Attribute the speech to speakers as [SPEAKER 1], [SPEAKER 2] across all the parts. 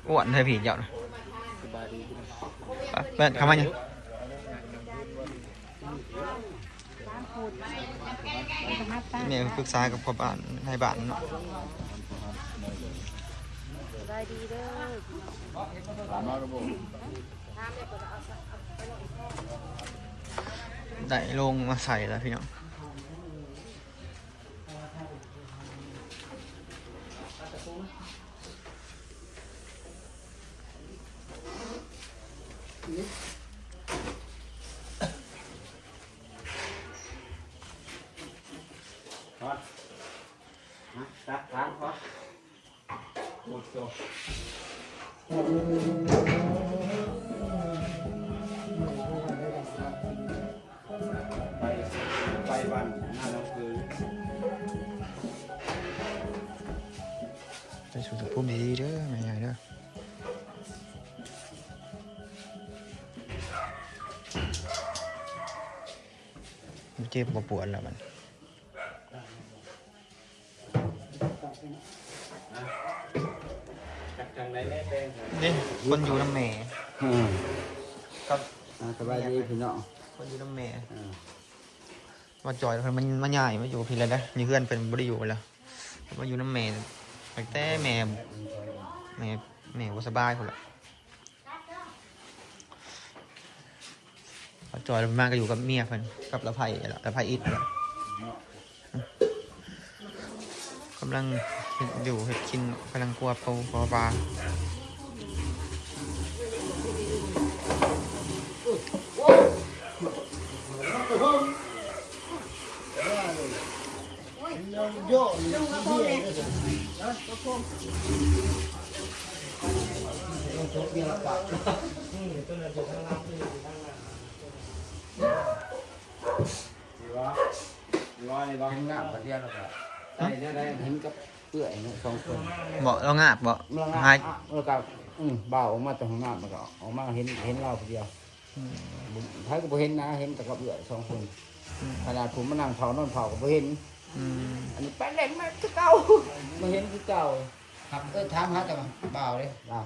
[SPEAKER 1] อ้วนเธอผีเจ้านะเปิดเข้ามาเนี่ยเนี่ยปรึกษากับพ่อบ้านในบ้านเนาะได้ลงมาใส่แล้วพี่น้อง
[SPEAKER 2] ตักล้างก่อนหมดตัวไปวันหน้าเราคือ
[SPEAKER 1] ไปสู่สุภูมิดีเด้อไม่ใหญ่เด้อเจ็บปวดแล้วมันนี่คนอยู่น้ำแม่ครับ
[SPEAKER 2] สบายดีพี่น้อง
[SPEAKER 1] คนอยู่น้ำแม่มาจอยมันใหญ่มาอยู่พี่เลยนะมีเพื่อนเป็นบริอยู่แล้วมาอยู่น้ำแม่แต่แม่ว่าสบายคนละมาจอยมากก็อยู่กับเมียเพิ่นกับละไผ่ละไผ่อิดกำลังอยู่เห็ดกินกำลังกลัวปลา
[SPEAKER 2] ร้อยในบ้านงาบประเดี๋ยวแล้วก็ได้เห็นกับเปื่อยเนี่ยสองคน
[SPEAKER 1] บอกเรางาบบอก
[SPEAKER 2] หายแล้วก็เบาออกมาจากห้องน้ำมันก็ออกมาเห็นเราคนเดียวท้ายก็บ่เห็นนะเห็นแต่กับเปื่อยสองคนขนาดผมมานั่งเผานอนเผาก็บ่เห็นอันนี้ไปเล่นมาคือเก่ามาเห็นคือเก่าครับถามหาแต่เบาเลยเรา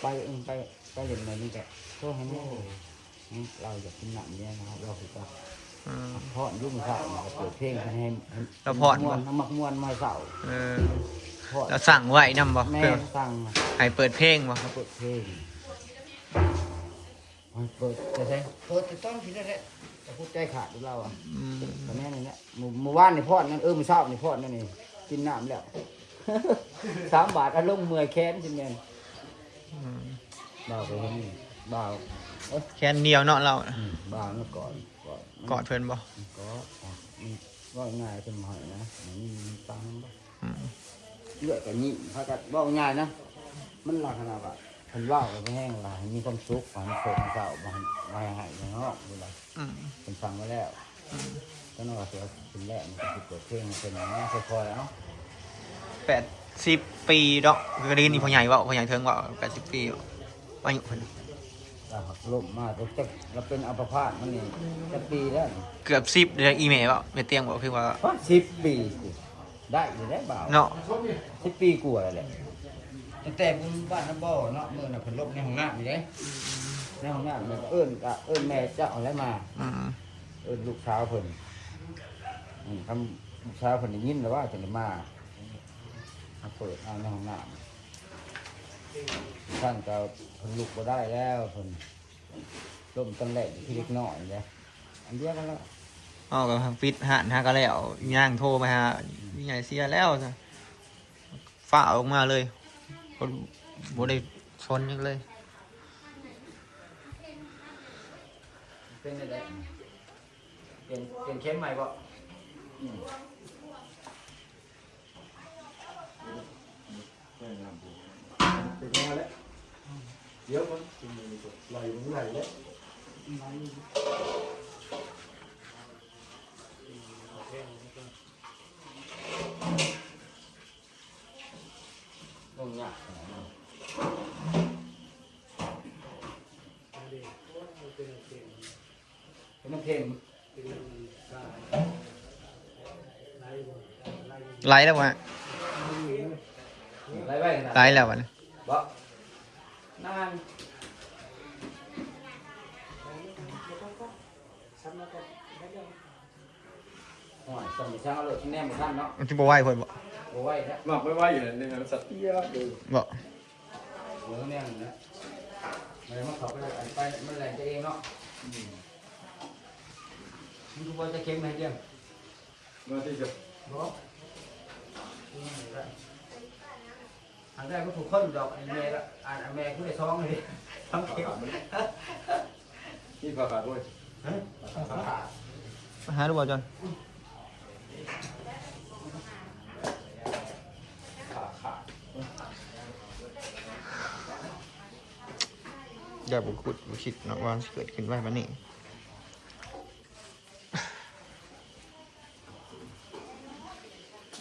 [SPEAKER 2] ไปเล่นมานี่แกโทษให้แม่เราอยากกินหนังเนี่ยนะครับเราคือว่าพอดยุ่งเสาเปิดเพลงให้
[SPEAKER 1] เราพอด
[SPEAKER 2] ม้วนมักม้วนมาเสา
[SPEAKER 1] เราสั่งไว้นำบ่
[SPEAKER 2] แม่สั่ง
[SPEAKER 1] ให้เปิดเพลงบ่
[SPEAKER 2] เปิดเพลงเปิดจะใช่เปิดจะต้องคิดได้เลยจะพูดใจขาดดูเราอ่ะตอนนี้นี่เนี่ยเมื่อวานนี่พอดนั่นมื้อเช้านี่พอดนั่นนี่กินน้ำแล้ว3 บาทอารมณ์เมื่อยแค้นสิแม่นบ่าวไปเห็นนี่บ่าว
[SPEAKER 1] แค่เดียวเนาะเรา
[SPEAKER 2] บ่าวเมื่อก่อน
[SPEAKER 1] กอดเพื่อนบ่
[SPEAKER 2] ก็ง่ายเป็นหอยนะนี่ตังบ่เลือดกับนี่ถ้ากัดว่าง่ายนะมันหลักขนาดว่าคนว่าก็แห้งว่ามีความสุขความโศกเศร้าบางหายอย่างนอกดูเลยเป็นฟังมาแล้วก็นอกจากเป็นแรกมันก็เกิดเพลงเป็นอย่างนี้ค่อยๆเนาะ
[SPEAKER 1] 80 ปีดอกคือได้ยินพ่อใหญ่ว่าพ่อใหญ่เทิงว่า80 ปีว่าอยู่เพิ่น
[SPEAKER 2] เราหักล้มมาเราเป็นอัมพาตมันนี่จะปีแล้ว
[SPEAKER 1] เกือบ10เดือนอีเมลบ่ไปเตียงบอกคือว่า
[SPEAKER 2] 10 ปีได้อยู่ได้เปล่า
[SPEAKER 1] เนาะ
[SPEAKER 2] 10 ปีกว่าแหละแต่บุญบ้านน้ำบ่อเนาะเมื่อน่ะเพิ่นลบในห้องน้ำนี่เด้ในห้องน้ำมันเอิ้นแม่เจ้าอะไรมาลูกสาวเพิ่นทำลูกสาวเพิ่นได้ยินแล้วว่าจะมาเปิดเอาในห้องน้ำท่านก็เพิ่นลุกบ่ได้แล้วเพิ่นล้มตั้งแรกที่เล็กน้อยเลยอันเดียวกันแล้ว
[SPEAKER 1] ก็ปิดหันฮะก็แล้วย่างโทรมาหาพี่ใหญ่เสียแล้วจ้ะฝ่าออกมาเลยคนบ่ได้ชนยังเลย
[SPEAKER 2] เป็นอะไรเปลี่ยนเข้มใหม่บ่เป็นมาแล้วเดี๋ยวมันไหลมันไหลแล้วลงยากเป็นน้ำเค็ม
[SPEAKER 1] ไล่แล้ววะ
[SPEAKER 2] ไล่ไว้ขนาด
[SPEAKER 1] ตายแล้ววันนี้
[SPEAKER 2] บ่นานโอ้ยสมัยเช้าเลยที่แนมบ่ทันเนาะ
[SPEAKER 1] มันจะบ่ไหวคนบ่
[SPEAKER 2] บ่ไหวแล้ว
[SPEAKER 3] หมักไม่ไหวอยู่ในนั้นสัตว์เตี้ยดู
[SPEAKER 1] บ่
[SPEAKER 2] เดี๋ยวแนมนะมันเข้าไปไปมันแหลงตัวเองเนาะมันดูว่าจะเค็มไหมเจียม
[SPEAKER 3] มาที่จะ
[SPEAKER 2] บ่อันแรกก็ถูกคนดอกอันแม่ก็อันแม่ก็ได้ซ้องเลยทั้งเค็ม
[SPEAKER 3] กินผักขาดด้วย
[SPEAKER 1] มาหาดูบ่จอน
[SPEAKER 2] ขาด
[SPEAKER 1] อย่าบ่ขุดบ่คิดเนาะว่าสิเกิดขึ้นไว้บัดนี้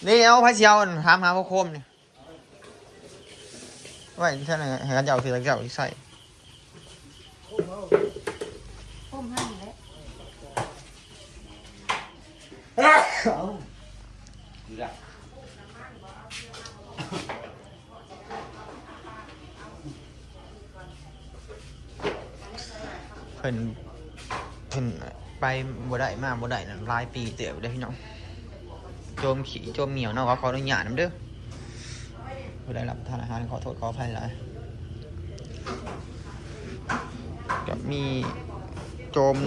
[SPEAKER 1] นี่เอาพระเจ้าถามหาพระโคมนี่ไว้ท่านให้กันเจ้าคือเจ้าที่ใส่
[SPEAKER 4] พุ่มให้แล้ว
[SPEAKER 2] ดีละ
[SPEAKER 1] เพิ่นไปบ่ได้มาบ่ได้นั่นหลายปีเติบได้อพี่น้องโจมขี้โจมเหนียวเนาะขออนุญาตนำเด้อบ่ได้รับทานอาหารขอโทษขออภัยหลายกับมีโจม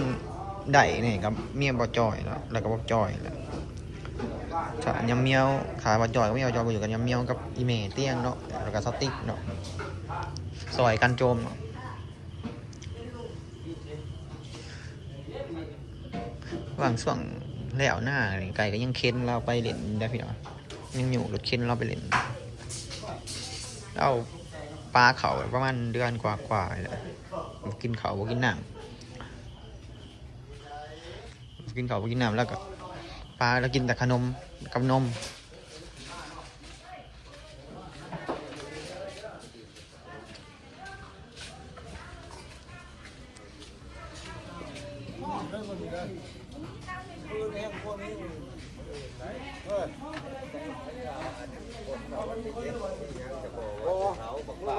[SPEAKER 1] ได้นี่กับเมียบ่จอยแล้วก็บ่จอยแล้วถ้ายำเมียวขาบ่จอยก็มีบ่จอยก็อยู่กันยำเมียวกับอีเมเตียงเนาะแล้วก็สติ๊กเนาะซอยกันโจมเนาะว่างช่วงแล้วหน้านี่ไก่ก็ยังเค้นเราไปเล่นได้พี่น้องยังอยู่รถเค้นเราไปเล่นเอาปลาเขาประมาณเดือนกว่าๆเลยบ่กินเขาวบ่กินน้ำกินเขาวบ่กินน้ำแล้วก็ปลาแล้วกินแต่ขนมกับนม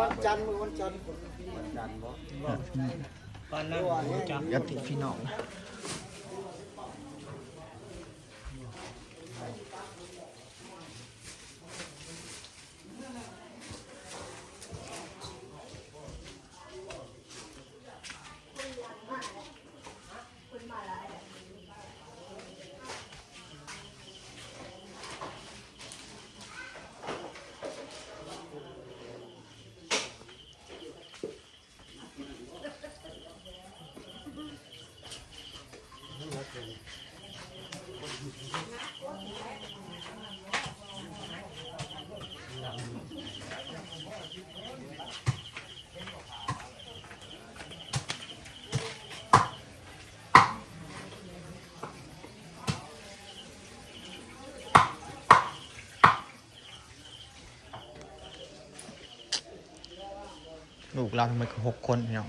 [SPEAKER 5] วันจันทร์วันจันทร์
[SPEAKER 1] ญาติพี่น้องลูกเราทั้งหมดก็6 คนพี่น้อง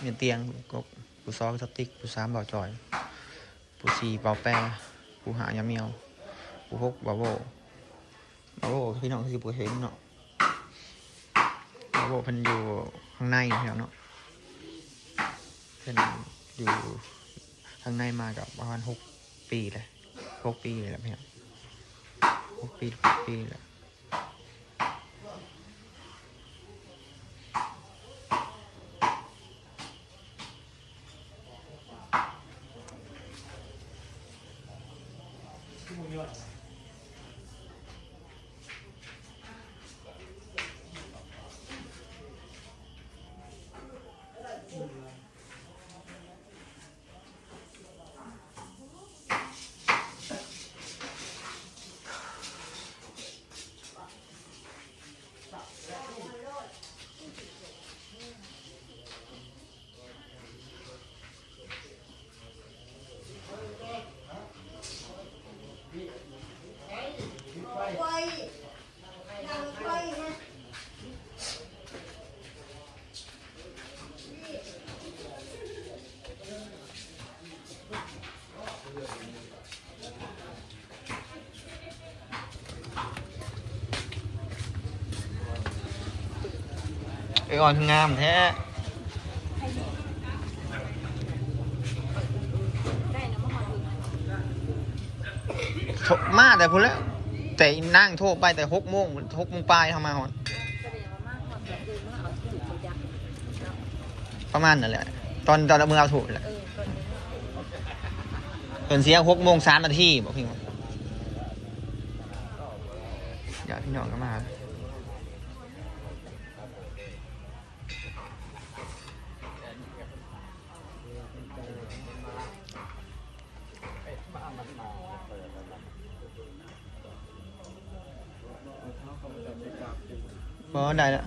[SPEAKER 1] มีเตียงกบผู้ซ้อสติ๊กผู้3เบาจอยผู้4เบาแปรผู้5ยาเมียวผู้6บาโบพี่น้องคือผู้เห็นเนาะบาโบเพิ่นอยู่ข้างในพี่น้องเนาะเพิ่นอยู่ข้างในมากับประมาณ6 ปีเลย6 ปีเลยแหละพี่น้อง6 ปีเลย อ่อนคืองามแท้
[SPEAKER 4] ได้นะมาหอดถึง
[SPEAKER 1] มาแต่พุ่นแล้วแต่นั่งโทรไปแต่6 โมงปลายทำมาหอน
[SPEAKER 4] แสดงว่ามากหอดแบบเดินมาเอาที่ตัวยักษ์
[SPEAKER 1] ประมาณนั่นแหละตอนเอามือเอาถูกแหละ
[SPEAKER 4] ตอนนี้
[SPEAKER 1] เพิ่นเสีย6 โมง 3 นาทีบอกพี่ว่าอย่าพี่น้องก็มาพอได้แล้ว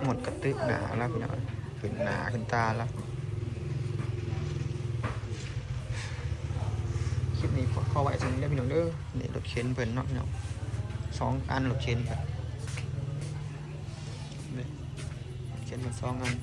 [SPEAKER 1] หมดกระตึกหนาแล้วพี่น้องขึ้นหนาขึ้นตาแล้วคลิปนี้ขอไว้ถึงได้พี่น้องเด้อนี่รถเข็นเพิ่นเนาะพี่น้อง2 อันรถเข็นเพิ่นนี่รถเข็นเพิ่น2 อัน